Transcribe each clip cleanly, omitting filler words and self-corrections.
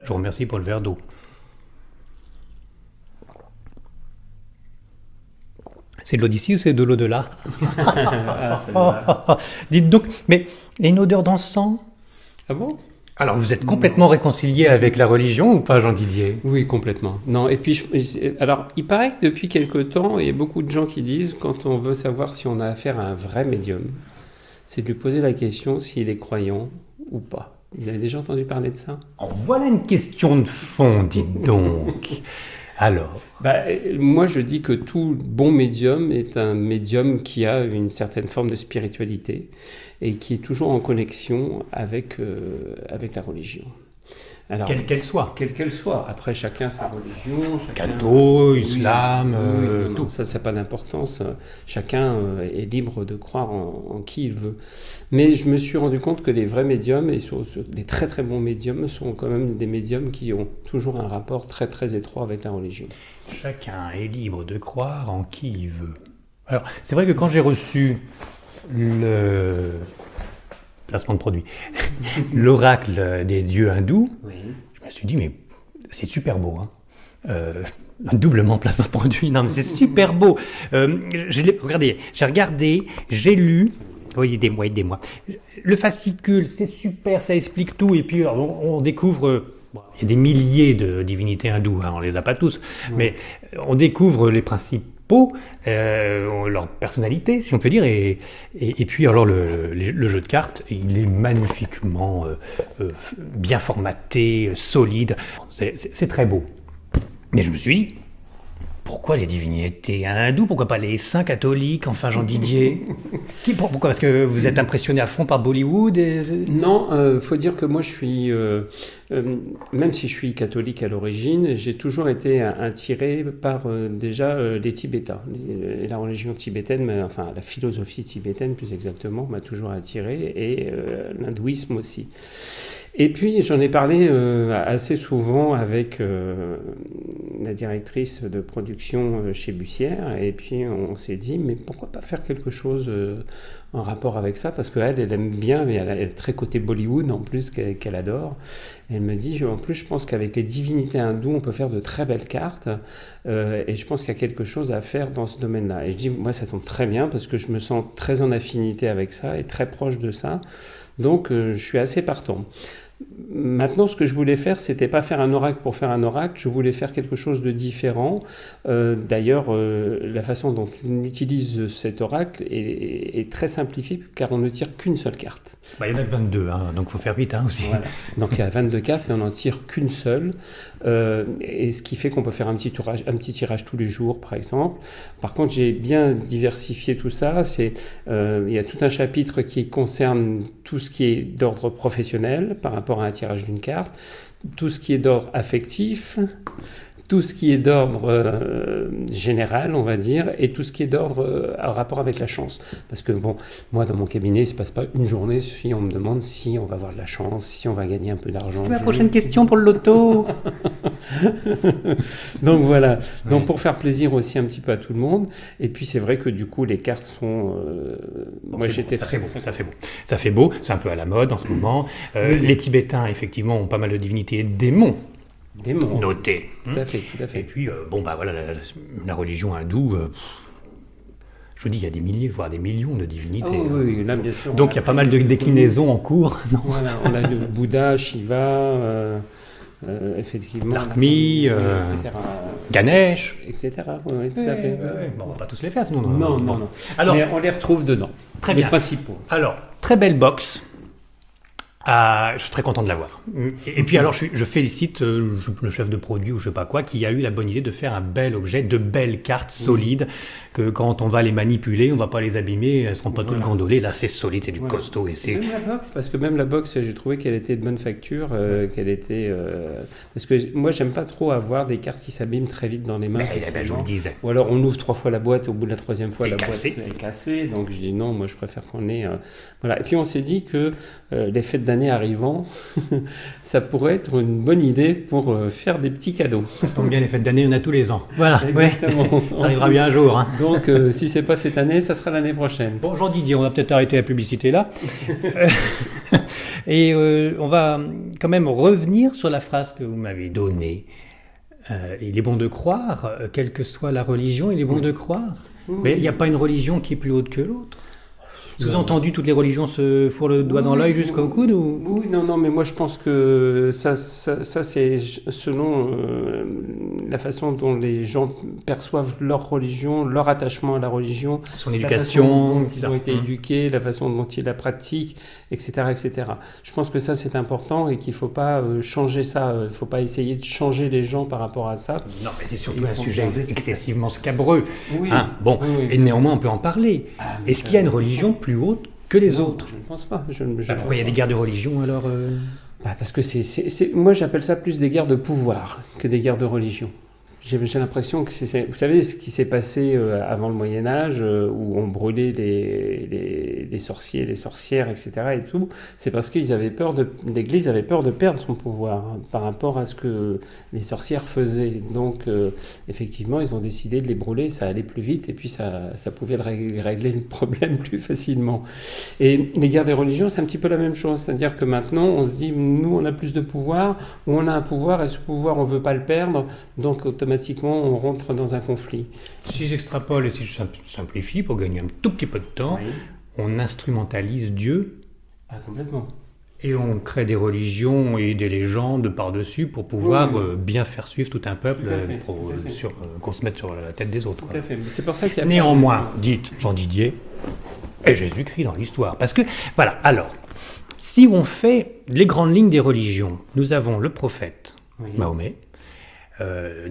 Je vous remercie pour le verre d'eau. C'est de l'eau d'ici ou c'est de l'eau de là? Ah, celle-là. Dites donc, mais il y a une odeur d'encens? Ah bon? Alors vous êtes complètement réconcilié avec la religion ou pas, Jean Didier? Oui, complètement. Non, et puis, alors, il paraît que depuis quelque temps, il y a beaucoup de gens qui disent, quand on veut savoir si on a affaire à un vrai médium, c'est de lui poser la question s'il est croyant ou pas. Vous avez déjà entendu parler de ça? Oh, voilà une question de fond, dites donc. Alors, Moi, je dis que tout bon médium est un médium qui a une certaine forme de spiritualité et qui est toujours en connexion avec la religion. Alors, quelle qu'elle soit. quelle qu'elle soit. Après, chacun sa religion. Catho, islam, Oui, non, tout. ça n'a pas d'importance. Chacun est libre de croire en qui il veut. Mais je me suis rendu compte que les vrais médiums, et les très très bons médiums, sont quand même des médiums qui ont toujours un rapport très très étroit avec la religion. Chacun est libre de croire en qui il veut. Alors, c'est vrai que quand j'ai reçu le placement de produit, l'oracle des dieux hindous, Oui. je me suis dit, mais c'est super beau, hein. Un doublement placement de produit, non mais c'est super beau. Regardez, j'ai regardé, j'ai lu, oui, aidez-moi. Le fascicule, c'est super, ça explique tout, et puis alors, on découvre, bon, il y a des milliers de divinités hindoues, hein, on les a pas tous, mais on découvre les principaux, leur personnalité, si on peut dire, et puis alors le jeu de cartes, il est magnifiquement bien formaté, solide, c'est très beau. Mais je me suis dit, pourquoi les divinités hindoues? Pourquoi pas les saints catholiques, enfin Jean Didier? Pourquoi? Parce que vous êtes impressionné à fond par Bollywood Non, faut dire que moi je suis, même si je suis catholique à l'origine, j'ai toujours été attiré par déjà les Tibétains. La religion tibétaine, enfin la philosophie tibétaine plus exactement, m'a toujours attiré et l'hindouisme aussi. Et puis j'en ai parlé assez souvent avec la directrice de production chez Bussière et puis on s'est dit mais pourquoi pas faire quelque chose en rapport avec ça parce qu'elle elle aime bien mais elle est très côté Bollywood en plus qu'elle adore. Et elle me dit en plus je pense qu'avec les divinités hindoues on peut faire de très belles cartes et je pense qu'il y a quelque chose à faire dans ce domaine-là. Et je dis moi ça tombe très bien parce que je me sens très en affinité avec ça et très proche de ça. Donc je suis assez partant. Maintenant, ce que je voulais faire, c'était pas faire un oracle pour faire un oracle, je voulais faire quelque chose de différent. D'ailleurs, la façon dont on utilise cet oracle est très simplifiée, car on ne tire qu'une seule carte. Il y en a 22, hein, donc il faut faire vite aussi. Voilà. Donc il y a 22 cartes, mais on n'en tire qu'une seule. Et ce qui fait qu'on peut faire un petit tirage tous les jours, par exemple. Par contre, j'ai bien diversifié tout ça. Il y a tout un chapitre qui concerne tout ce qui est d'ordre professionnel par rapport à un tirage d'une carte, tout ce qui est d'ordre affectif, tout ce qui est d'ordre général, on va dire, et tout ce qui est d'ordre en rapport avec la chance. Parce que bon, moi dans mon cabinet, il ne se passe pas une journée si on me demande si on va avoir de la chance, si on va gagner un peu d'argent. C'est ma prochaine question pour le loto. Donc voilà, donc pour faire plaisir aussi un petit peu à tout le monde. Et puis c'est vrai que du coup les cartes sont... Moi j'étais ça fait beau, c'est un peu à la mode en ce moment. Les Tibétains effectivement ont pas mal de divinités et de démons. Démons. Notés. Tout à fait, tout à fait. Et puis voilà, la religion hindoue... je vous dis, il y a des milliers, voire des millions de divinités. Oh, oui, là, bien sûr. Donc il y a pas mal de déclinaisons en cours. Non. Voilà, on a le Bouddha, Shiva, effectivement. Lakshmi, etc. Ganesh. Etc. Oui, tout à fait. Bon, on va pas tous les faire, sinon. Non. Alors, mais on les retrouve dedans. Très les bien. Principaux. Alors, très belle box. Je suis très content de l'avoir. Et puis alors, je félicite le chef de produit ou je sais pas quoi, qui a eu la bonne idée de faire un bel objet, de belles cartes solides, que quand on va les manipuler, on va pas les abîmer, elles seront pas toutes gondolées. Là, c'est solide, c'est du costaud. Et c'est... Même la box, parce que même la box, j'ai trouvé qu'elle était de bonne facture, qu'elle était... Parce que moi, j'aime pas trop avoir des cartes qui s'abîment très vite dans les mains. Je vous le disais. Ou alors, on ouvre 3 fois la boîte, au bout de la 3e fois, la boîte est cassée. Donc, je dis non, moi, je préfère qu'on ait... Voilà. Et puis, on s'est dit que les fêtes d'année arrivant, ça pourrait être une bonne idée pour faire des petits cadeaux. Ça tombe bien, les fêtes d'année, on a tous les ans. Voilà, exactement. Ça arrivera bien un jour. Hein. Donc, si c'est pas cette année, ça sera l'année prochaine. Bon, Jean Didier, on va peut-être arrêter la publicité là. Et on va quand même revenir sur la phrase que vous m'avez donnée. Il est bon de croire, quelle que soit la religion, il est bon de croire. Mais il n'y a pas une religion qui est plus haute que l'autre. Sous-entendu, toutes les religions se fourrent le doigt dans l'œil jusqu'au coude ou... Oui, non, mais moi je pense que ça c'est selon la façon dont les gens perçoivent leur religion, leur attachement à la religion, son éducation, la façon dont ils ont été éduqués, la façon dont ils la pratiquent, etc., etc. Je pense que ça c'est important et qu'il ne faut pas changer ça, il ne faut pas essayer de changer les gens par rapport à ça. Non, mais c'est surtout un sujet excessivement scabreux. Oui. Bon, oui. Et néanmoins on peut en parler. Est-ce qu'il y a une religion plus haute que les autres? Je ne pense pas. Pourquoi il y a des guerres de religion alors Parce que moi j'appelle ça plus des guerres de pouvoir que des guerres de religion. J'ai l'impression que vous savez ce qui s'est passé avant le Moyen-Âge où on brûlait les sorciers, les sorcières, etc. et tout, c'est parce qu'ils avaient peur l'Église avait peur de perdre son pouvoir par rapport à ce que les sorcières faisaient. Donc effectivement, ils ont décidé de les brûler, ça allait plus vite et puis ça pouvait régler le problème plus facilement. Et les guerres des religions, c'est un petit peu la même chose, c'est-à-dire que maintenant on se dit, nous on a plus de pouvoir, ou on a un pouvoir et ce pouvoir on veut pas le perdre, donc automatiquement on rentre dans un conflit. Si j'extrapole et si je simplifie pour gagner un tout petit peu de temps, oui. On instrumentalise Dieu. Complètement. Et on crée des religions et des légendes par-dessus pour pouvoir bien faire suivre tout un peuple qu'on se mette sur la tête des autres. Tout à fait. Mais c'est pour ça qu'il y a néanmoins, dites Jean Didier, et Jésus-Christ dans l'histoire. Parce que, voilà, alors, si on fait les grandes lignes des religions, nous avons le prophète, Mahomet,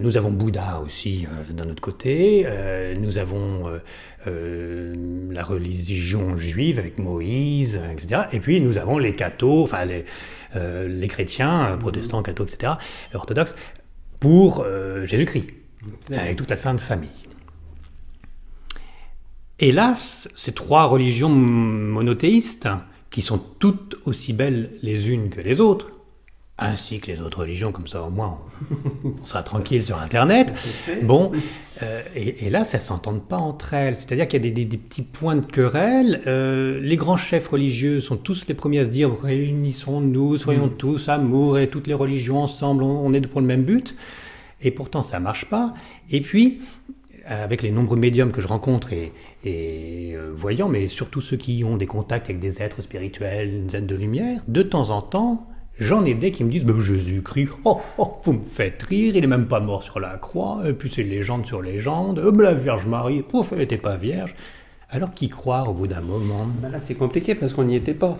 nous avons Bouddha aussi d'un autre côté, nous avons la religion juive avec Moïse, etc. Et puis nous avons les cathos, enfin les chrétiens, protestants, cathos, etc., orthodoxes, pour Jésus-Christ, avec toute la Sainte Famille. Hélas, ces trois religions monothéistes, qui sont toutes aussi belles les unes que les autres, ainsi que les autres religions, comme ça au moins on sera tranquille sur Internet. Bon, et là, ça ne s'entend pas entre elles. C'est-à-dire qu'il y a des petits points de querelle. Les grands chefs religieux sont tous les premiers à se dire « Réunissons-nous, soyons tous amour et toutes les religions ensemble, on est pour le même but ». Et pourtant, ça ne marche pas. Et puis, avec les nombreux médiums que je rencontre et voyants, mais surtout ceux qui ont des contacts avec des êtres spirituels, une zen de lumière, de temps en temps, j'en ai des qui me disent « Jésus-Christ, vous me faites rire, il n'est même pas mort sur la croix, et puis c'est légende sur légende, la Vierge Marie, elle n'était pas vierge. » Alors qui croire au bout d'un moment? Là, c'est compliqué parce qu'on n'y était pas.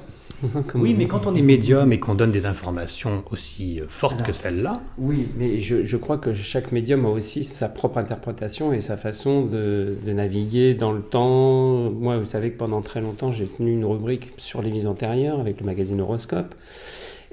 Oui, mais quand on est médium et qu'on donne des informations aussi fortes que celles-là... Oui, mais je crois que chaque médium a aussi sa propre interprétation et sa façon de naviguer dans le temps. Moi, vous savez que pendant très longtemps, j'ai tenu une rubrique sur les vies antérieures avec le magazine Horoscope.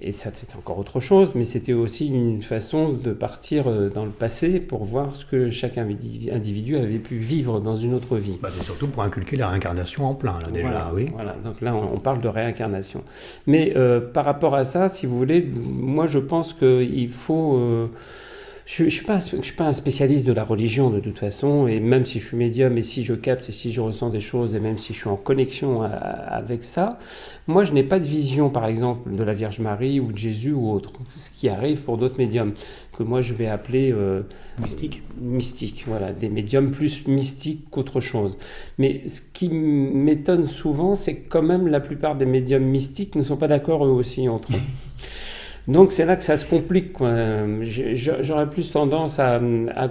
Et ça, c'est encore autre chose, mais c'était aussi une façon de partir dans le passé pour voir ce que chaque individu avait pu vivre dans une autre vie. C'est surtout pour inculquer la réincarnation en plein, là, déjà, voilà, oui. Voilà, donc là, on parle de réincarnation. Mais par rapport à ça, si vous voulez, moi, je pense qu'il faut... Je ne suis pas un spécialiste de la religion de toute façon, et même si je suis médium, et si je capte, et si je ressens des choses, et même si je suis en connexion avec ça, moi je n'ai pas de vision par exemple de la Vierge Marie ou de Jésus ou autre, ce qui arrive pour d'autres médiums, que moi je vais appeler mystiques, voilà, des médiums plus mystiques qu'autre chose. Mais ce qui m'étonne souvent, c'est que quand même la plupart des médiums mystiques ne sont pas d'accord eux aussi entre eux. Donc c'est là que ça se complique, quoi. J'aurais plus tendance à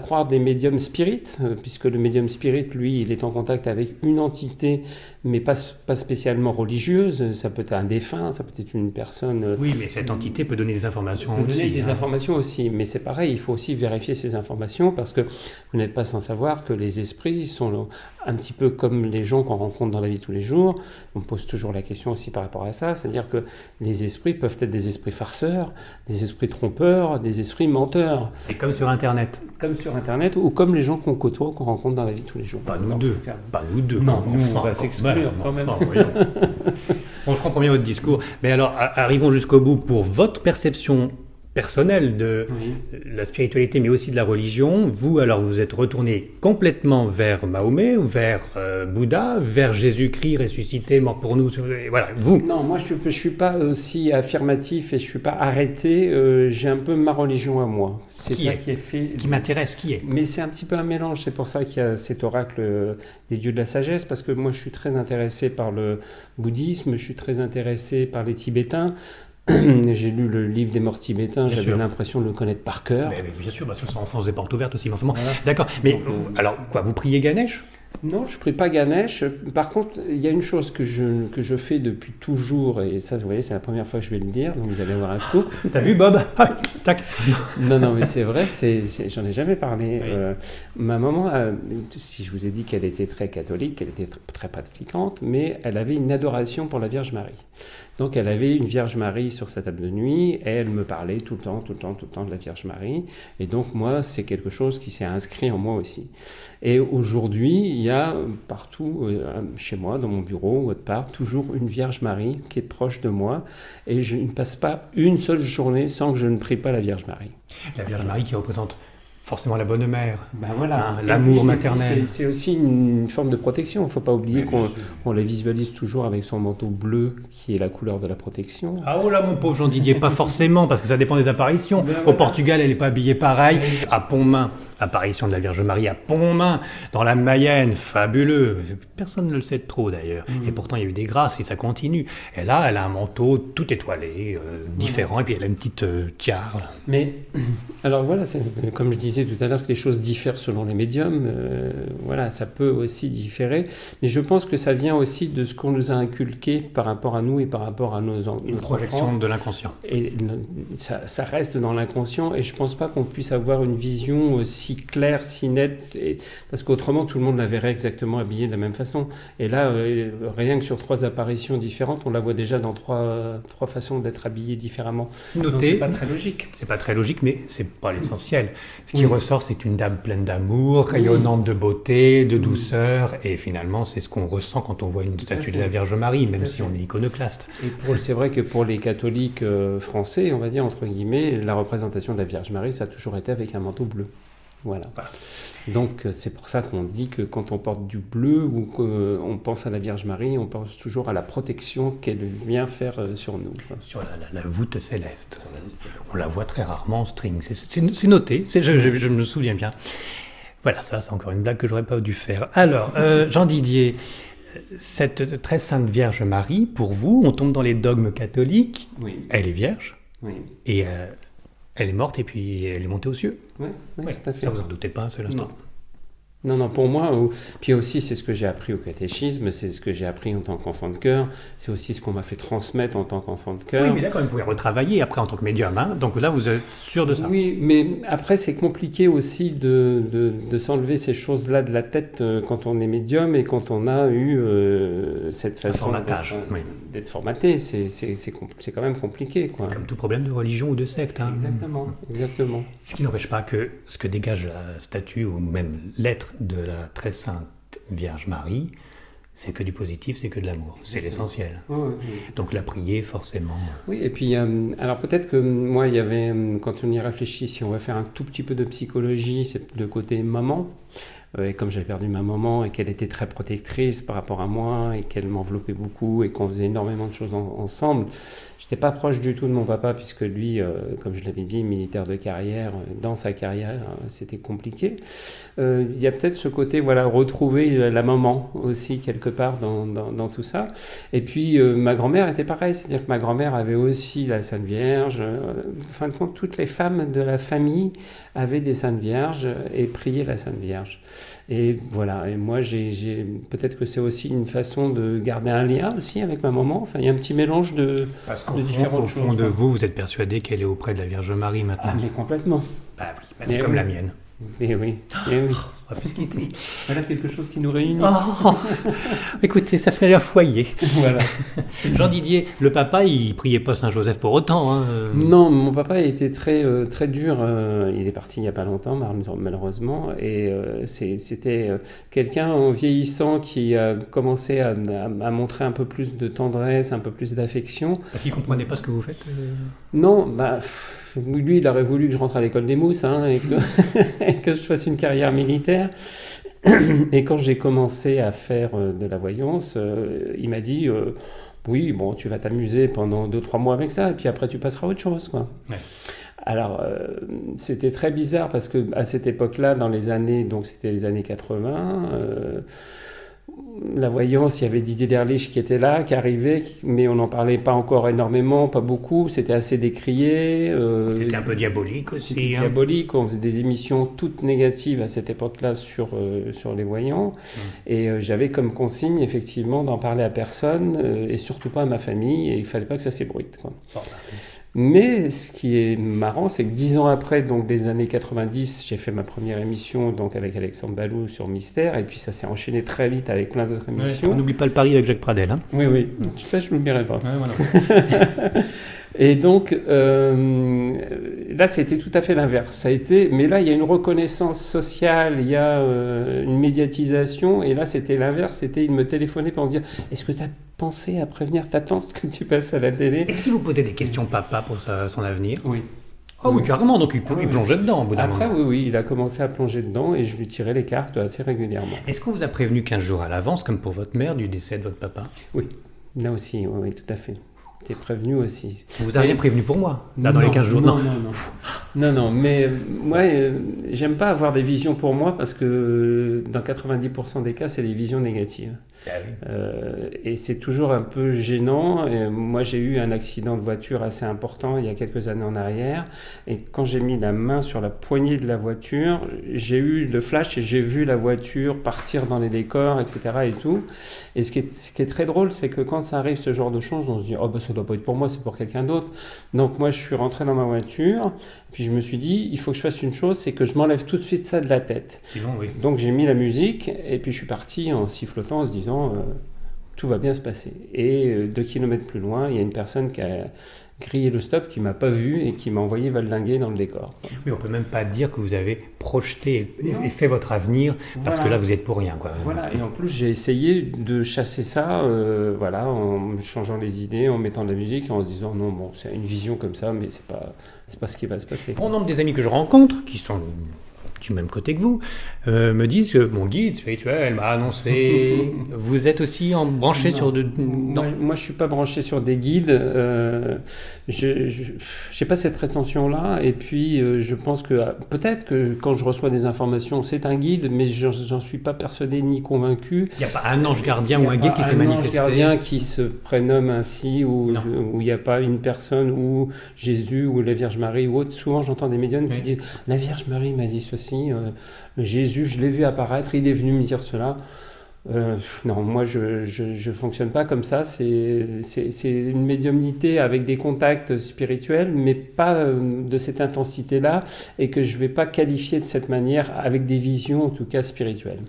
croire des médiums spirites, puisque le médium spirit, lui, il est en contact avec une entité, mais pas spécialement religieuse. Ça peut être un défunt, ça peut être une personne... Oui, mais cette entité peut donner des informations aussi. Donner des informations aussi, mais c'est pareil, il faut aussi vérifier ces informations, parce que vous n'êtes pas sans savoir que les esprits sont un petit peu comme les gens qu'on rencontre dans la vie tous les jours. On pose toujours la question aussi par rapport à ça, c'est-à-dire que les esprits peuvent être des esprits farceurs, des esprits trompeurs, des esprits menteurs. C'est comme sur Internet. Comme sur Internet, ou comme les gens qu'on côtoie, qu'on rencontre dans la vie tous les jours. Pas nous deux. Pas nous deux. Non, on va s'exclure quand même. Bon, je comprends bien votre discours. Mais alors, arrivons jusqu'au bout. Pour votre perception personnel de la spiritualité, mais aussi de la religion. Vous, alors, vous êtes retourné complètement vers Mahomet, ou vers Bouddha, vers Jésus-Christ ressuscité, mort pour nous. Voilà, vous. Non, moi, je suis pas aussi affirmatif et je suis pas arrêté. J'ai un peu ma religion à moi. C'est ça qui est fait. Qui m'intéresse, qui est. Mais c'est un petit peu un mélange. C'est pour ça qu'il y a cet oracle des dieux de la sagesse, parce que moi, je suis très intéressé par le bouddhisme, je suis très intéressé par les Tibétains. J'ai lu le livre des morts tibétains, j'avais l'impression de le connaître par cœur. Mais bien sûr, parce que ça enfonce des portes ouvertes aussi. Voilà. D'accord, mais alors quoi, vous priez Ganesh ? Non, je ne prie pas Ganesh. Par contre, il y a une chose que je fais depuis toujours, et ça, vous voyez, c'est la première fois que je vais le dire, donc vous allez avoir un scoop. T'as vu, Bob ? Tac. Non, mais c'est vrai, j'en ai jamais parlé. Oui. Ma maman, si je vous ai dit qu'elle était très catholique, qu'elle était très pratiquante, mais elle avait une adoration pour la Vierge Marie. Donc, elle avait une Vierge Marie sur sa table de nuit, et elle me parlait tout le temps de la Vierge Marie. Et donc, moi, c'est quelque chose qui s'est inscrit en moi aussi. Et aujourd'hui, il y a partout, chez moi, dans mon bureau, ou autre part, toujours une Vierge Marie qui est proche de moi. Et je ne passe pas une seule journée sans que je ne prie pas la Vierge Marie. La Vierge Marie qui représente forcément la bonne mère, voilà. L'amour maternel. C'est aussi une forme de protection. Il ne faut pas oublier qu'on la visualise toujours avec son manteau bleu, qui est la couleur de la protection. Ah oh là, mon pauvre Jean Didier, pas forcément, parce que ça dépend des apparitions. Au Portugal, elle n'est pas habillée pareil. À Pontmain, apparition de la Vierge Marie à Pontmain. Dans la Mayenne, fabuleux. Personne ne le sait trop d'ailleurs. Et pourtant, il y a eu des grâces et ça continue. Et là, elle a un manteau tout étoilé, différent, et puis elle a une petite tiare. Mais, alors voilà, c'est, comme je disais tout à l'heure que les choses diffèrent selon les médiums, voilà, ça peut aussi différer, mais je pense que ça vient aussi de ce qu'on nous a inculqué par rapport à nous et par rapport à une projection de l'inconscient. Et ça reste dans l'inconscient, et je pense pas qu'on puisse avoir une vision si claire, si nette, parce qu'autrement tout le monde la verrait exactement habillée de la même façon. Et là, rien que sur 3 apparitions différentes, on la voit déjà dans trois façons d'être habillée différemment. Notez, donc c'est pas très logique. C'est pas très logique, mais c'est pas l'essentiel. Ce qui ressort, c'est une dame pleine d'amour, rayonnante de beauté, de douceur, et finalement, c'est ce qu'on ressent quand on voit une statue de la Vierge Marie, même si on est iconoclaste. Et c'est vrai que pour les catholiques français, on va dire, entre guillemets, la représentation de la Vierge Marie, ça a toujours été avec un manteau bleu. Voilà. Donc, c'est pour ça qu'on dit que quand on porte du bleu ou qu'on pense à la Vierge Marie, on pense toujours à la protection qu'elle vient faire sur nous. Sur la voûte céleste. On la voit très rarement en string. C'est noté, je me souviens bien. Voilà, ça, c'est encore une blague que j'aurais pas dû faire. Alors, Jean Didier, cette très sainte Vierge Marie, pour vous, on tombe dans les dogmes catholiques. Oui. Elle est vierge. Oui. Et elle est morte et puis elle est montée aux cieux. Oui, tout à fait. Ça, vous en doutez pas un seul instant. Non, pour moi, puis aussi c'est ce que j'ai appris au catéchisme, c'est ce que j'ai appris en tant qu'enfant de chœur, c'est aussi ce qu'on m'a fait transmettre en tant qu'enfant de chœur. Oui, mais là quand même, vous pouvez retravailler après en tant que médium, hein, donc là vous êtes sûr de ça. Oui, mais après c'est compliqué aussi de s'enlever ces choses-là de la tête quand on est médium et quand on a eu cette façon d'être formaté, c'est quand même compliqué. Quoi. C'est comme tout problème de religion ou de secte. Hein. Exactement. Ce qui n'empêche pas que ce que dégage la statue ou même l'être de la très sainte Vierge Marie, c'est que du positif, c'est que de l'amour. C'est l'essentiel. Oui. Donc la prier, forcément. Oui, et puis, alors peut-être que moi, il y avait, quand on y réfléchit, si on va faire un tout petit peu de psychologie, c'est le côté maman. Et comme j'avais perdu ma maman et qu'elle était très protectrice par rapport à moi et qu'elle m'enveloppait beaucoup et qu'on faisait énormément de choses ensemble, j'étais pas proche du tout de mon papa puisque lui, comme je l'avais dit, militaire de carrière, dans sa carrière, c'était compliqué. Il y a peut-être ce côté, voilà, retrouver la maman aussi quelque part dans tout ça. Et puis ma grand-mère était pareille, c'est-à-dire que ma grand-mère avait aussi la Sainte Vierge. En fin de compte, toutes les femmes de la famille avaient des Saintes Vierges et priaient la Sainte Vierge. Et voilà, et moi peut-être que c'est aussi une façon de garder un lien aussi avec ma maman. Enfin, il y a un petit mélange de différentes choses. Au fond de vous êtes persuadé qu'elle est auprès de la Vierge Marie maintenant. Ah, mais complètement. Bah oui, c'est comme la mienne. Et oui. On va plus se quitter. Voilà quelque chose qui nous réunit. Oh, écoutez, ça fait un foyer. Voilà. Jean Didier, le papa, il priait pas Saint-Joseph pour autant. Hein. Non, mon papa était très, très dur. Il est parti il n'y a pas longtemps, malheureusement. Et c'était quelqu'un en vieillissant qui a commencé à montrer un peu plus de tendresse, un peu plus d'affection. Parce qu'il comprenait pas ce que vous faites Non, lui, il aurait voulu que je rentre à l'école des mousses et que je fasse une carrière militaire. Et quand j'ai commencé à faire de la voyance, il m'a dit oui, bon, tu vas t'amuser pendant 2-3 mois avec ça, et puis après tu passeras à autre chose, quoi. Ouais. Alors, c'était très bizarre parce que à cette époque-là, dans les années, donc c'était les années 80, la voyance, il y avait Didier Derlich qui était là, qui arrivait, mais on n'en parlait pas encore énormément, pas beaucoup, c'était assez décrié. C'était un peu diabolique aussi. C'était diabolique, on faisait des émissions toutes négatives à cette époque-là sur les voyants, et j'avais comme consigne effectivement d'en parler à personne, et surtout pas à ma famille, et il ne fallait pas que ça s'ébruite, quoi. Mais ce qui est marrant, c'est que 10 ans après, donc les années 90, j'ai fait ma première émission donc avec Alexandre Balou sur Mystère, et puis ça s'est enchaîné très vite avec plein d'autres émissions. On n'oublie pas le pari avec Jacques Pradel. Hein. Oui, ça je ne l'oublierai pas. Ouais, voilà. Et donc, là, c'était tout à fait l'inverse. Mais là, il y a une reconnaissance sociale, il y a une médiatisation, et là, c'était l'inverse. C'était, il me téléphonait pour me dire, est-ce que tu as pensé à prévenir ta tante que tu passes à la télé? Est-ce qu'il vous posait des questions, papa, pour son avenir? Oui. Ah oui, carrément, donc il plongeait dedans au bout d'un moment. Après, oui, il a commencé à plonger dedans, et je lui tirais les cartes assez régulièrement. Est-ce qu'on vous a prévenu 15 jours à l'avance, comme pour votre mère, du décès de votre papa? Oui, là aussi, oui, tout à fait. T'es prévenu aussi. Vous n'avez rien prévenu pour moi, là, dans les 15 jours? Non, mais moi, j'aime pas avoir des visions pour moi parce que dans 90% des cas, c'est des visions négatives. Ah oui. Et c'est toujours un peu gênant. Et moi, j'ai eu un accident de voiture assez important il y a quelques années en arrière. Et quand j'ai mis la main sur la poignée de la voiture, j'ai eu le flash et j'ai vu la voiture partir dans les décors, etc. et tout. Et ce qui est très drôle, c'est que quand ça arrive, ce genre de choses, on se dit « Oh, bah, ça doit pas être pour moi, c'est pour quelqu'un d'autre. » Donc moi, je suis rentré dans ma voiture. Puis je me suis dit, il faut que je fasse une chose, c'est que je m'enlève tout de suite ça de la tête. Sinon, oui. Donc j'ai mis la musique et puis je suis parti en sifflotant, en se disant, tout va bien se passer. Et 2 kilomètres plus loin, il y a une personne qui a grillé le stop, qui m'a pas vu et qui m'a envoyé valdinguer dans le décor. Mais on peut même pas dire que vous avez projeté et fait votre avenir, parce que là, vous êtes pour rien, quoi. Voilà, et en plus, j'ai essayé de chasser ça, en me changeant les idées, en mettant de la musique, en se disant, non, bon, c'est une vision comme ça, mais c'est pas ce qui va se passer. Bon nombre des amis que je rencontre, qui sont du même côté que vous, me disent que mon guide spirituel m'a annoncé. Vous êtes aussi branché sur de... Moi, je suis pas branché sur des guides. J'ai pas cette prétention-là. Et puis, je pense que peut-être que quand je reçois des informations, c'est un guide, mais j'en suis pas persuadé ni convaincu. Il n'y a pas un ange gardien ou un guide qui s'est manifesté. Un ange gardien qui se prénomme ainsi, ou il n'y a pas une personne, ou Jésus, ou la Vierge Marie, ou autre. Souvent, j'entends des médiums qui disent « La Vierge Marie m'a dit ceci. Jésus, je l'ai vu apparaître, il est venu me dire cela. » Non, moi je fonctionne pas comme ça. C'est une médiumnité avec des contacts spirituels, mais pas de cette intensité-là, et que je vais pas qualifier de cette manière avec des visions en tout cas spirituelles.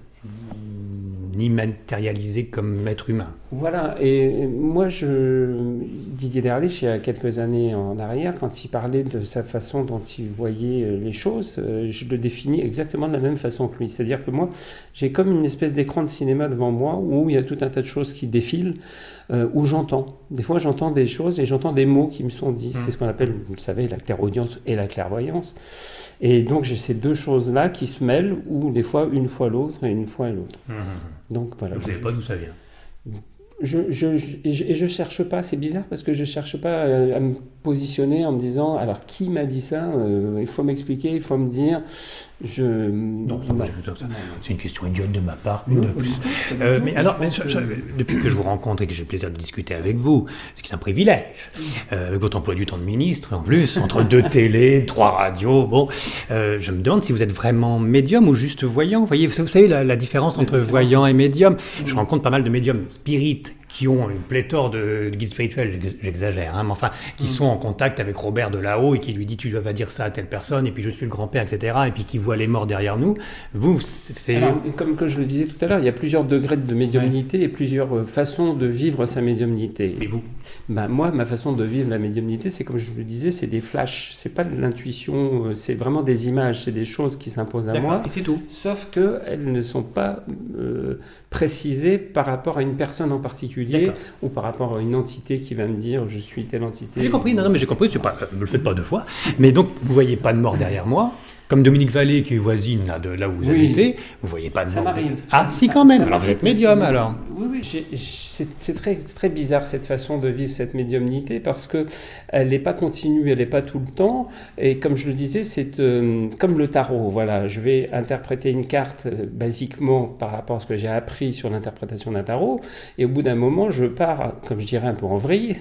Ni matérialisé comme être humain. Voilà, et moi, Didier Derlich, il y a quelques années en arrière, quand il parlait de sa façon dont il voyait les choses, je le définis exactement de la même façon que lui. C'est-à-dire que moi, j'ai comme une espèce d'écran de cinéma devant moi où il y a tout un tas de choses qui défilent, où j'entends. Des fois, j'entends des choses et j'entends des mots qui me sont dits. C'est ce qu'on appelle, vous le savez, la clairaudience et la clairvoyance. Et donc, j'ai ces deux choses-là qui se mêlent, ou des fois, une fois l'autre et une fois l'autre. Donc, voilà. Vous ne savez pas d'où ça vient. Je cherche pas, c'est bizarre parce que je cherche pas à me positionner en me disant alors qui m'a dit ça, il faut m'expliquer, il faut me dire. Non, c'est une question idiote de ma part, une de plus. Mais alors, depuis que je vous rencontre et que j'ai le plaisir de discuter avec vous, ce qui est un privilège, avec votre emploi du temps de ministre, en plus, entre 2 télés, 3 radios, bon, je me demande si vous êtes vraiment médium ou juste voyant. Vous savez la différence entre voyant et médium. Je rencontre pas mal de médiums spirites qui ont une pléthore de guides spirituels, j'exagère, hein, mais enfin, qui sont en contact avec Robert de là-haut et qui lui dit tu vas dire ça à telle personne, et puis je suis le grand-père, etc., et puis qui voit les morts derrière nous. Vous, c'est... Alors, comme que je le disais tout à l'heure, il y a plusieurs degrés de médiumnité et plusieurs façons de vivre sa médiumnité. Et vous? Moi, ma façon de vivre la médiumnité, c'est comme je le disais, c'est des flashs, c'est pas de l'intuition, c'est vraiment des images, c'est des choses qui s'imposent à moi. Et c'est tout. Sauf qu'elles ne sont pas précisées par rapport à une personne en particulier ou par rapport à une entité qui va me dire je suis telle entité. J'ai compris, non, mais j'ai compris, ne le faites pas 2 fois. Mais donc, vous voyez pas de mort derrière moi. Comme Dominique Vallée, qui est voisine là, de là où vous habitez, vous voyez pas de mort. Ça m'arrive. Ah, si, quand même. Alors, vous êtes médium, alors. Oui. C'est très, très bizarre cette façon de vivre cette médiumnité parce que elle n'est pas continue, elle n'est pas tout le temps. Et comme je le disais, c'est comme le tarot. Voilà, je vais interpréter une carte basiquement par rapport à ce que j'ai appris sur l'interprétation d'un tarot. Et au bout d'un moment, je pars, comme je dirais, un peu en vrille,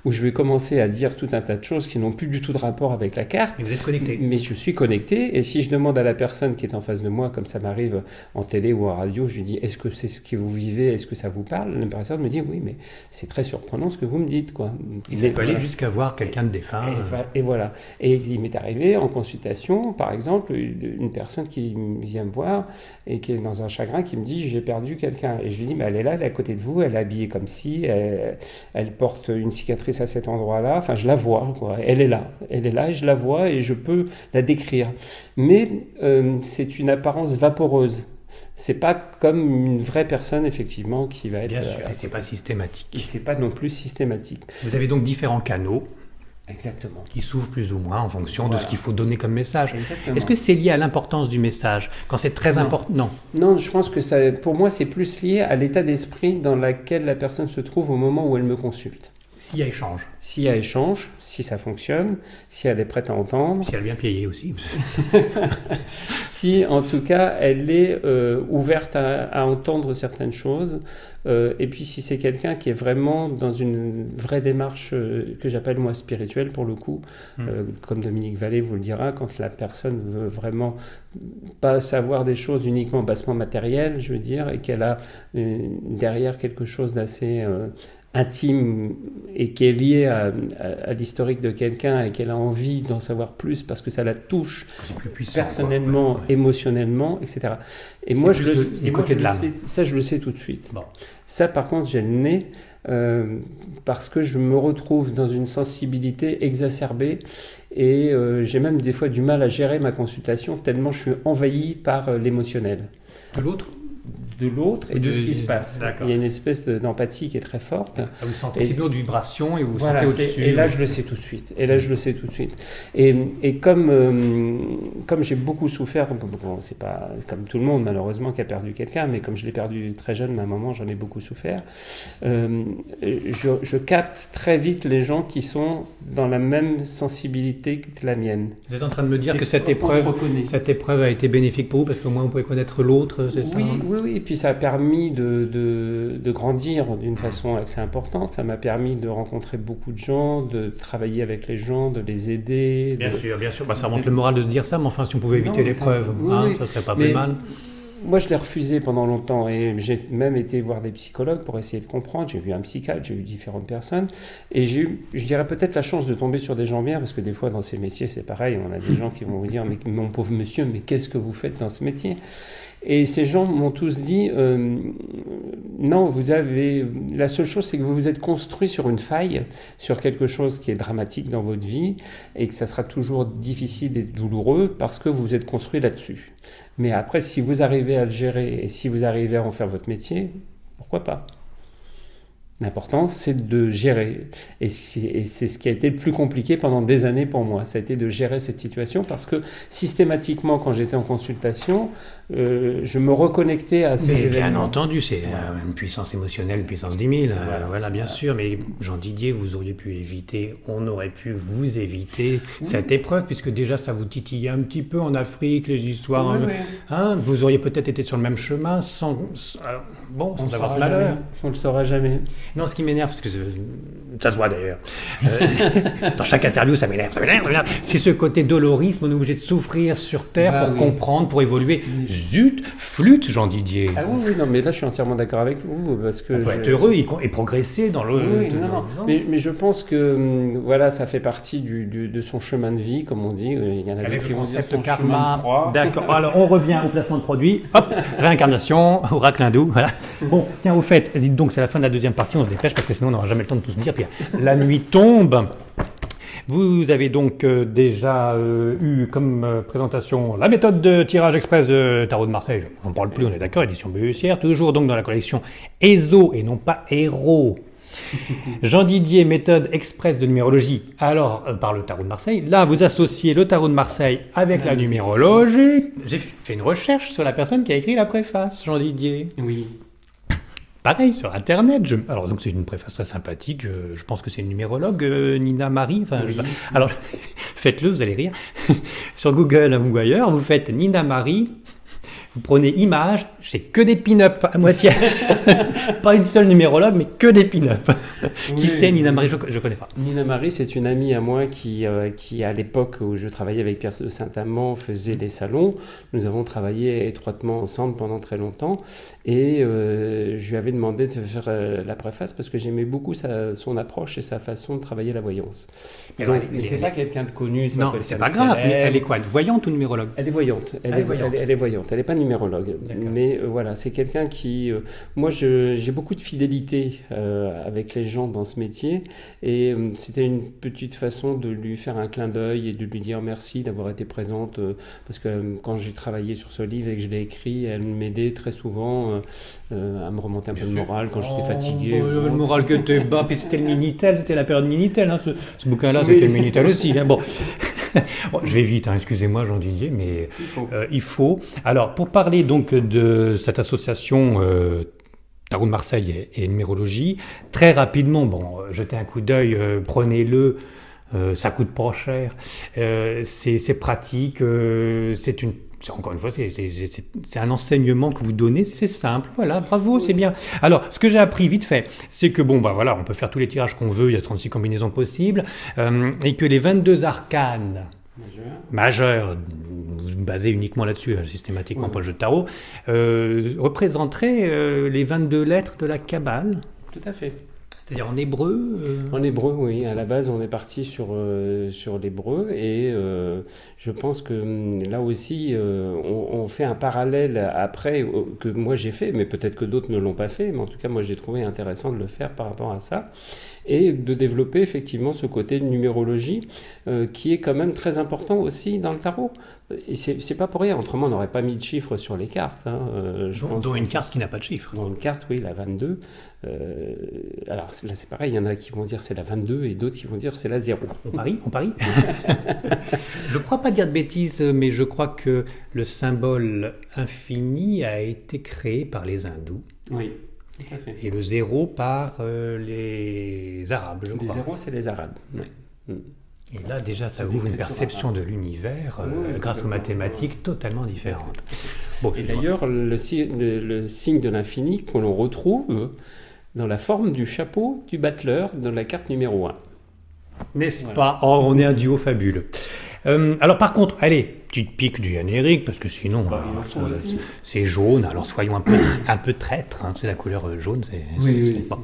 où je vais commencer à dire tout un tas de choses qui n'ont plus du tout de rapport avec la carte. Et vous êtes connecté. Mais je suis connecté. Et si je demande à la personne qui est en face de moi, comme ça m'arrive en télé ou en radio, je lui dis est-ce que c'est ce que vous vivez, est-ce que ça vous parle? La personne me dit oui, mais c'est très surprenant ce que vous me dites, quoi. Et ça peut aller jusqu'à voir quelqu'un de défunt. Et voilà. Et il m'est arrivé en consultation, par exemple, une personne qui vient me voir et qui est dans un chagrin, qui me dit j'ai perdu quelqu'un. Et je lui dis mais elle est là, elle est à côté de vous, elle est habillée comme si, elle porte une cicatrice à cet endroit-là. Enfin, je la vois, quoi. Elle est là et je la vois et je peux la décrire. Mais c'est une apparence vaporeuse. C'est pas comme une vraie personne, effectivement, qui va être... Bien sûr, et c'est pas systématique. Et c'est pas non plus systématique. Vous avez donc différents canaux. Exactement. Qui s'ouvrent plus ou moins en fonction de ce qu'il faut donner comme message. Exactement. Est-ce que c'est lié à l'importance du message? Quand c'est très important? Non, je pense que pour moi, c'est plus lié à l'état d'esprit dans lequel la personne se trouve au moment où elle me consulte. S'il y a échange. S'il y a échange, si ça fonctionne, si elle est prête à entendre. Si elle est bien payée aussi. Si, en tout cas, elle est ouverte à entendre certaines choses. Et puis, si c'est quelqu'un qui est vraiment dans une vraie démarche que j'appelle, moi, spirituelle, pour le coup, comme Dominique Vallée vous le dira, quand la personne veut vraiment pas savoir des choses uniquement bassement matérielles, je veux dire, et qu'elle a derrière quelque chose d'assez... intime et qui est lié à l'historique de quelqu'un et qu'elle a envie d'en savoir plus parce que ça la touche personnellement, émotionnellement, etc. Et moi, je le sais, ça, je le sais tout de suite. Bon. Ça, par contre, j'ai le nez parce que je me retrouve dans une sensibilité exacerbée et j'ai même des fois du mal à gérer ma consultation tellement je suis envahi par l'émotionnel. De l'autre et de ce qui se passe. D'accord. Il y a une espèce d'empathie qui est très forte. Vous sentez c'est une vibration et vous vous sentez au-dessus. Et là, je le sais tout de suite. Et comme j'ai beaucoup souffert, bon, c'est pas comme tout le monde malheureusement qui a perdu quelqu'un, mais comme je l'ai perdu très jeune, à un moment, j'en ai beaucoup souffert. Je capte très vite les gens qui sont dans la même sensibilité que la mienne. Vous êtes en train de me dire que cette épreuve a été bénéfique pour vous parce qu'au moins vous pouvez connaître l'autre, c'est ça? Oui. Et puis ça a permis de grandir d'une façon assez importante. Ça m'a permis de rencontrer beaucoup de gens, de travailler avec les gens, de les aider. Bien sûr. Ça remonte le moral de se dire ça, mais enfin, si on pouvait éviter l'épreuve, ça serait pas plus mal. Moi, je l'ai refusé pendant longtemps et j'ai même été voir des psychologues pour essayer de comprendre. J'ai vu un psychiatre, j'ai vu différentes personnes et j'ai eu, je dirais peut-être la chance de tomber sur des gens bien parce que des fois dans ces métiers c'est pareil, on a des gens qui vont vous dire mais mon pauvre monsieur, mais qu'est-ce que vous faites dans ce métier? Et ces gens m'ont tous dit non, la seule chose c'est que vous vous êtes construit sur une faille, sur quelque chose qui est dramatique dans votre vie et que ça sera toujours difficile et douloureux parce que vous vous êtes construit là-dessus. Mais après, si vous arrivez à le gérer et si vous arrivez à en faire votre métier, pourquoi pas? L'important, c'est de gérer. Et c'est ce qui a été le plus compliqué pendant des années pour moi. Ça a été de gérer cette situation parce que systématiquement, quand j'étais en consultation, je me reconnectais à ces événements. Bien entendu, c'est une puissance émotionnelle, une puissance 10 000. Voilà, bien sûr. Mais Jean Didier, vous auriez pu éviter, on aurait pu vous éviter cette épreuve puisque déjà, ça vous titillait un petit peu en Afrique, les histoires. Vous auriez peut-être été sur le même chemin sans... bon, sans On avoir ce saura malheur. jamais. On le saura jamais. Non, ce qui m'énerve, parce que ça se voit d'ailleurs, dans chaque interview, ça m'énerve. C'est ce côté dolorisme, on est obligé de souffrir sur Terre Bah pour oui. comprendre, pour évoluer. Zut, flûte, Jean Didier. Ah oui, non, mais là je suis entièrement d'accord avec vous parce que On peut être heureux et progresser dans le... Oui, non. Mais je pense que voilà, ça fait partie de son chemin de vie, comme on dit. Il y en a Avec d'autres qui le vont dire concept son chemin de karma. croix. D'accord. Alors, on revient au placement de produit. Hop, réincarnation, oracle hindou. Voilà. Bon, tiens, au fait, dites donc, c'est la fin de la deuxième partie, on se dépêche parce que sinon on n'aura jamais le temps de tout se dire. Puis la nuit tombe. Vous avez donc déjà eu comme présentation la méthode de tirage express de Tarot de Marseille. On n'en parle plus, on est d'accord, édition Bussière, toujours donc dans la collection ESO et non pas Héros. Jean Didier, méthode express de numérologie, alors par le Tarot de Marseille. Là, vous associez le Tarot de Marseille avec la numérologie. J'ai fait une recherche sur la personne qui a écrit la préface, Jean Didier. Oui. Pareil, sur Internet. Alors, donc, c'est une préface très sympathique. Je pense que c'est une numérologue, Nina Marie. Enfin, Oui. alors, faites-le, vous allez rire. Sur Google ou ailleurs, vous faites Nina Marie. Vous prenez image, c'est que des pin-up à moitié. Pas une seule numérologue, mais que des pin-up. Qui c'est Nina Marie? Je ne connais pas. Nina Marie, c'est une amie à moi qui, à l'époque où je travaillais avec Pierre de Saint-Amand, faisait les salons. Nous avons travaillé étroitement ensemble pendant très longtemps. Et je lui avais demandé de faire la préface parce que j'aimais beaucoup son approche et sa façon de travailler la voyance. Mais Donc, ouais, mais c'est pas quelqu'un de connu. Non, c'est pas grave. Mais elle est quoi? Voyante ou numérologue? Elle est voyante. Elle est voyante. Elle n'est pas numérologue. Mais voilà, c'est quelqu'un qui... moi, j'ai beaucoup de fidélité avec les gens dans ce métier. Et c'était une petite façon de lui faire un clin d'œil et de lui dire merci d'avoir été présente. Parce que quand j'ai travaillé sur ce livre et que je l'ai écrit, elle m'aidait très souvent à me remonter un peu le moral quand j'étais fatigué. Le moral que t'es bas, puis c'était le Minitel, c'était la période Minitel. Hein, ce bouquin-là, c'était le Minitel aussi. Hein, bon. Bon, je vais vite, hein, excusez-moi Jean Didier, mais il faut. Alors, pour parler donc de cette association Tarot de Marseille et numérologie, très rapidement, bon, jetez un coup d'œil, prenez-le, ça coûte pas cher, c'est pratique, encore une fois, c'est un enseignement que vous donnez, c'est simple, voilà, bravo, c'est bien. Alors, ce que j'ai appris vite fait, c'est que bon, bah voilà, on peut faire tous les tirages qu'on veut, il y a 36 combinaisons possibles, et que les 22 arcanes majeurs, basés uniquement là-dessus, systématiquement pas le jeu de tarot, représenteraient les 22 lettres de la Kabbale. Tout à fait. C'est-à-dire en hébreu En hébreu, oui. À la base, on est parti sur l'hébreu et je pense que là aussi, on fait un parallèle après que moi j'ai fait, mais peut-être que d'autres ne l'ont pas fait, mais en tout cas, moi j'ai trouvé intéressant de le faire par rapport à ça et de développer effectivement ce côté de numérologie qui est quand même très important aussi dans le tarot. Et c'est pas pour rien, autrement on n'aurait pas mis de chiffres sur les cartes. Hein. Dont une carte qui n'a pas de chiffres. Dans une carte, oui, la 22. Alors là c'est pareil, il y en a qui vont dire c'est la 22 et d'autres qui vont dire c'est la 0. On parie Je ne crois pas dire de bêtises, mais je crois que le symbole infini a été créé par les hindous. Oui, tout à fait. Et le 0 par les arabes, je crois. Les 0, c'est les arabes. Oui. Et là, déjà, ça ouvre une perception de l'univers grâce aux mathématiques totalement différentes. Bon, et d'ailleurs, le signe de l'infini qu'on l'on retrouve dans la forme du chapeau du battleur dans la carte numéro 1. N'est-ce pas? Oh, on est un duo fabuleux. Alors par contre, allez, petite pique du générique, parce que sinon, c'est jaune, alors soyons un peu traîtres, hein, c'est la couleur jaune. Bon.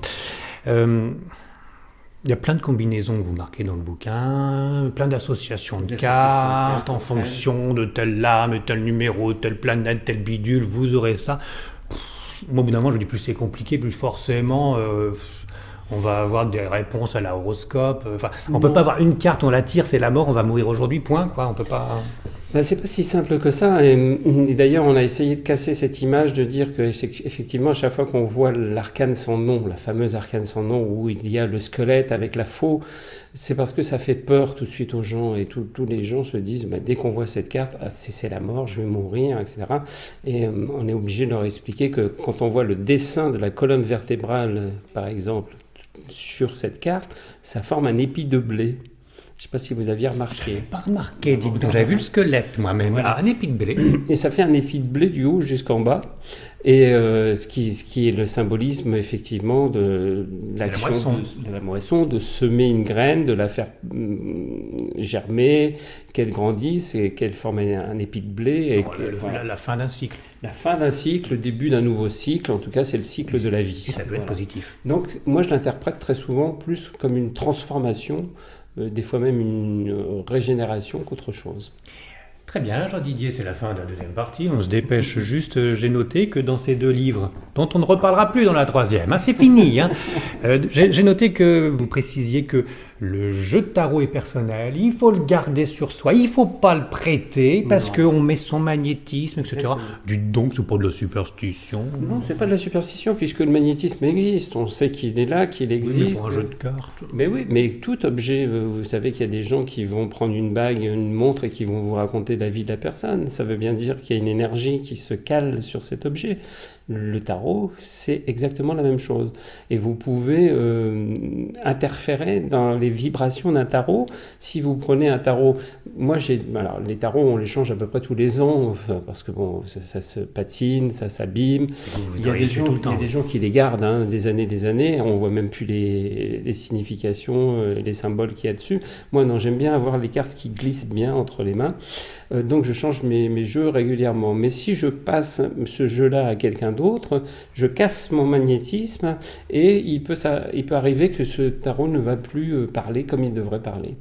Il y a plein de combinaisons que vous marquez dans le bouquin, plein d'associations de cartes en fonction de telle lame, tel numéro, telle planète, tel bidule, vous aurez ça. Moi, au bout d'un moment, je dis plus c'est compliqué, plus forcément, on va avoir des réponses à l'horoscope. Enfin, on peut pas avoir une carte, on la tire, c'est la mort, on va mourir aujourd'hui, point, quoi. On peut pas. Ben, c'est pas si simple que ça. Et d'ailleurs, on a essayé de casser cette image de dire que effectivement, à chaque fois qu'on voit l'arcane sans nom, la fameuse arcane sans nom, où il y a le squelette avec la faux, c'est parce que ça fait peur tout de suite aux gens. Et tous les gens se disent, ben, dès qu'on voit cette carte, c'est la mort, je vais mourir, etc. Et on est obligé de leur expliquer que quand on voit le dessin de la colonne vertébrale, par exemple, sur cette carte, ça forme un épi de blé. Je ne sais pas si vous aviez remarqué. Pas remarqué, dites donc. J'avais vu le squelette moi-même. Voilà. Un épi de blé. Et ça fait un épi de blé du haut jusqu'en bas. Et ce qui est le symbolisme, effectivement, de l'action de la moisson, de semer une graine, de la faire germer, qu'elle grandisse et qu'elle forme un épi de blé. Et La fin d'un cycle. La fin d'un cycle, le début d'un nouveau cycle, en tout cas, c'est le cycle de la vie. Et ça peut être positif. Donc, moi, je l'interprète très souvent plus comme une transformation, des fois même une régénération qu'autre chose. Très bien, Jean-Didier, c'est la fin de la deuxième partie. On se dépêche juste. J'ai noté que dans ces deux livres, dont on ne reparlera plus dans la troisième, c'est fini. J'ai noté que vous précisiez que le jeu de tarot est personnel, il faut le garder sur soi, il ne faut pas le prêter parce qu'on met son magnétisme, etc. Dites donc, c'est pas de la superstition. Non, c'est pas de la superstition puisque le magnétisme existe. On sait qu'il est là, qu'il existe. Oui, pour un jeu de cartes. Mais oui, mais tout objet, vous savez qu'il y a des gens qui vont prendre une bague, une montre et qui vont vous raconter la vie de la personne. Ça veut bien dire qu'il y a une énergie qui se cale sur cet objet. Le tarot, c'est exactement la même chose. Et vous pouvez interférer dans les vibrations d'un tarot. Si vous prenez un tarot, alors les tarots, on les change à peu près tous les ans, parce que bon, ça se patine, ça s'abîme. Il y a des gens qui les gardent des années. On voit même plus les significations, les symboles qu'il y a dessus. Moi, non, j'aime bien avoir les cartes qui glissent bien entre les mains. Donc, je change mes jeux régulièrement. Mais si je passe ce jeu-là à quelqu'un d'autre, je casse mon magnétisme et il peut arriver que ce tarot ne va plus parler comme il devrait parler.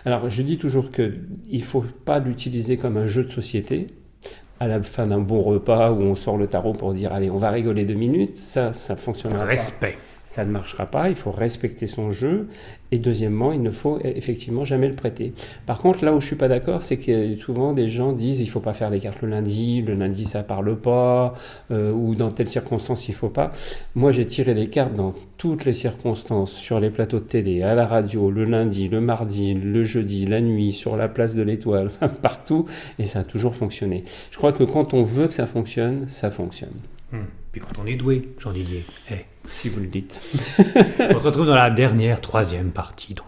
Alors, je dis toujours qu'il ne faut pas l'utiliser comme un jeu de société. À la fin d'un bon repas où on sort le tarot pour dire « Allez, on va rigoler 2 minutes », ça fonctionnera pas. Respect. Ça ne marchera pas, il faut respecter son jeu. Et deuxièmement, il ne faut effectivement jamais le prêter. Par contre, là où je ne suis pas d'accord, c'est que souvent des gens disent il ne faut pas faire les cartes le lundi ça ne parle pas, ou dans telle circonstance il ne faut pas. Moi, j'ai tiré les cartes dans toutes les circonstances, sur les plateaux de télé, à la radio, le lundi, le mardi, le jeudi, la nuit, sur la place de l'Étoile, partout, et ça a toujours fonctionné. Je crois que quand on veut que ça fonctionne, ça fonctionne. Puis quand on est doué, Jean-Didier. Si vous le dites. On se retrouve dans la troisième partie. Donc.